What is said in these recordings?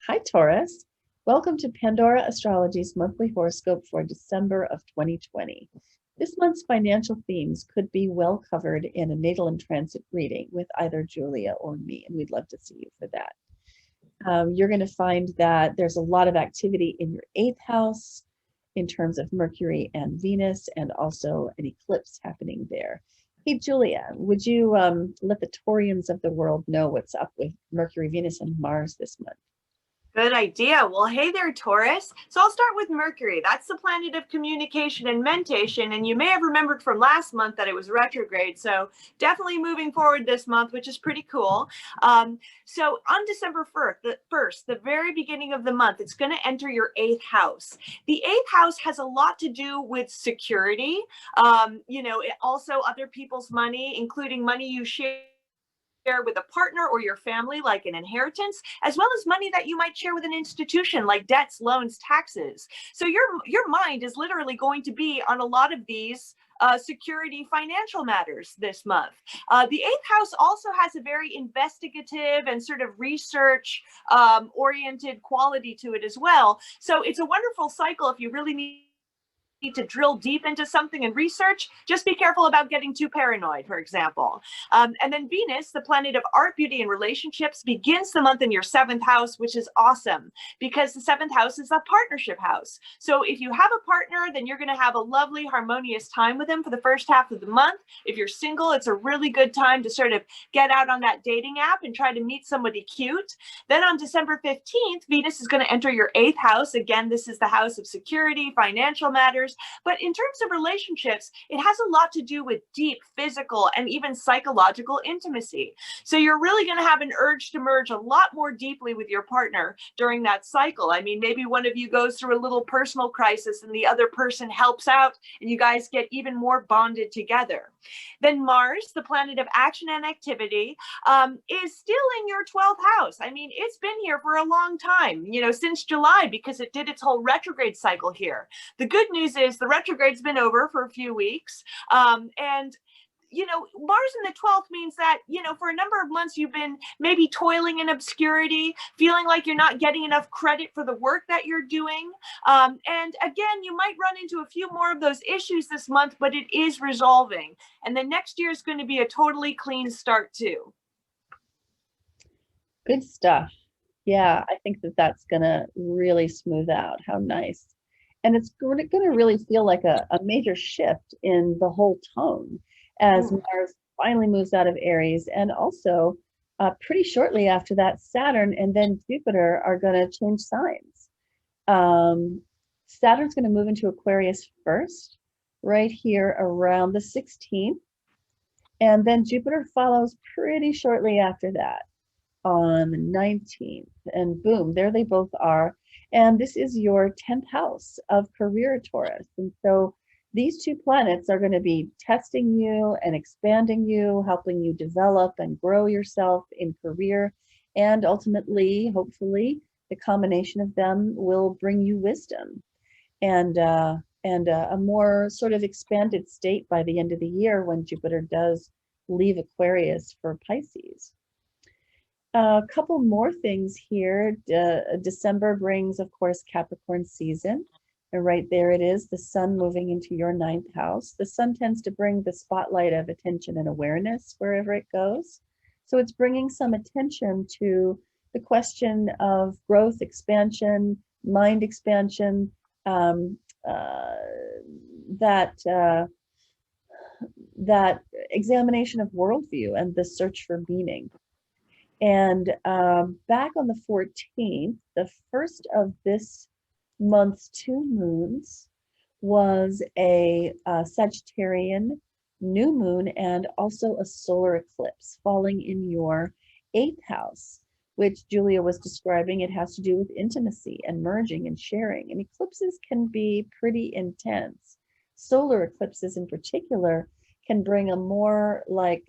Hi, Taurus. Welcome to Pandora Astrology's monthly horoscope for December of 2020. This month's financial themes could be well covered in a natal and transit reading with either Julia or me, and we'd love to see you for that. You're going to find that there's a lot of activity in your eighth house in terms of Mercury and Venus, and also an eclipse happening there. Hey, Julia, would you let the Taurians of the world know what's up with Mercury, Venus, and Mars this month? Good idea. Well, hey there, Taurus. So I'll start with Mercury. That's the planet of communication and mentation. And you may have remembered from last month that it was retrograde. So definitely moving forward this month, which is pretty cool. So on December 1st, the very beginning of the month, it's going to enter your eighth house. The eighth house has a lot to do with security. Also other people's money, including money you share with a partner or your family, like an inheritance, as well as money that you might share with an institution, like debts, loans, taxes. So your mind is literally going to be on a lot of these security financial matters this month. The eighth house also has a very investigative and sort of research oriented quality to it as well. So it's a wonderful cycle if you really need to drill deep into something and research. Just be careful about getting too paranoid, for example. And then Venus, the planet of art, beauty, and relationships, begins the month in your seventh house, which is awesome because the seventh house is a partnership house. So if you have a partner, then you're going to have a lovely, harmonious time with them for the first half of the month. If you're single, it's a really good time to sort of get out on that dating app and try to meet somebody cute. Then on December 15th, Venus is going to enter your eighth house. Again, this is the house of security, financial matters. But in terms of relationships, it has a lot to do with deep physical and even psychological intimacy. So you're really going to have an urge to merge a lot more deeply with your partner during that cycle. I mean, maybe one of you goes through a little personal crisis and the other person helps out and you guys get even more bonded together. Then Mars, the planet of action and activity, is still in your 12th house. I mean, it's been here for a long time, since July, because it did its whole retrograde cycle here. The good news is the retrograde's been over for a few weeks. And Mars in the 12th means that, for a number of months, you've been maybe toiling in obscurity, feeling like you're not getting enough credit for the work that you're doing. And again, you might run into a few more of those issues this month, but it is resolving. And then next year is going to be a totally clean start too. Good stuff. Yeah, I think that that's going to really smooth out. How nice. And it's going to really feel like a major shift in the whole tone as Mars finally moves out of Aries. And also, pretty shortly after that, Saturn and then Jupiter are going to change signs. Saturn's going to move into Aquarius first, right here around the 16th. And then Jupiter follows pretty shortly after that on the 19th. And boom, there they both are. And this is your 10th house of career, Taurus. And so these two planets are going to be testing you and expanding you, helping you develop and grow yourself in career. And ultimately, hopefully, the combination of them will bring you wisdom and a more sort of expanded state by the end of the year when Jupiter does leave Aquarius for Pisces. A couple more things here. December brings, of course, Capricorn season. And right there it is, the sun moving into your ninth house. The sun tends to bring the spotlight of attention and awareness wherever it goes. So it's bringing some attention to the question of growth, expansion, mind expansion, that examination of worldview and the search for meaning. And back on the 14th, the first of this month's two moons was a Sagittarian new moon and also a solar eclipse falling in your eighth house, which Julia was describing. It has to do with intimacy and merging and sharing. And eclipses can be pretty intense. Solar eclipses in particular can bring a more like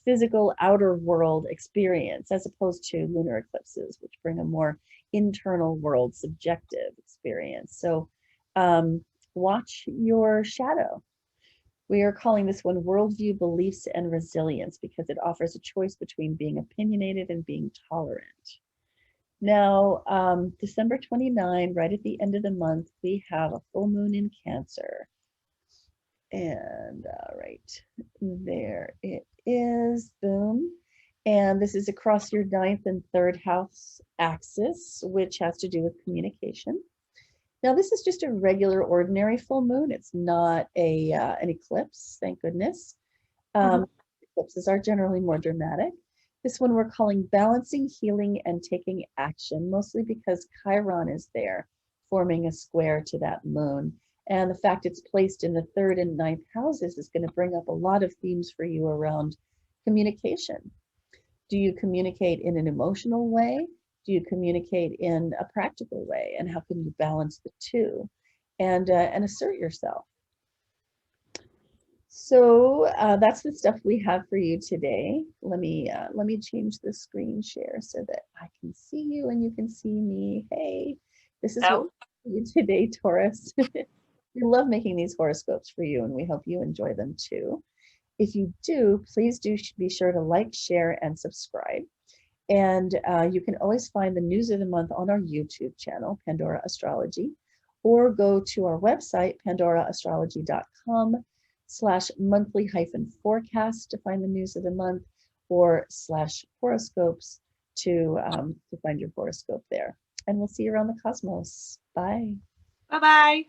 physical outer world experience as opposed to lunar eclipses, which bring a more internal world subjective experience. So watch your shadow. We are calling this one worldview, beliefs, and resilience because it offers a choice between being opinionated and being tolerant. Now, December 29, right at the end of the month, we have a full moon in Cancer. And right there it is, boom. And this is across your ninth and third house axis, which has to do with communication. Now, this is just a regular, ordinary full moon. It's not an eclipse, thank goodness. Eclipses are generally more dramatic. This one we're calling balancing, healing, and taking action, mostly because Chiron is there, forming a square to that moon. And the fact it's placed in the third and ninth houses is going to bring up a lot of themes for you around communication. Do you communicate in an emotional way? Do you communicate in a practical way? And how can you balance the two and assert yourself? So that's the stuff we have for you today. Let me change the screen share so that I can see you and you can see me. Hey, this is what we do today, Taurus. We love making these horoscopes for you, and we hope you enjoy them too. If you do, please do be sure to like, share, and subscribe. And you can always find the news of the month on our YouTube channel, Pandora Astrology, or go to our website, pandoraastrology.com/monthly-forecast to find the news of the month, or /horoscopes to find your horoscope there. And we'll see you around the cosmos. Bye. Bye-bye.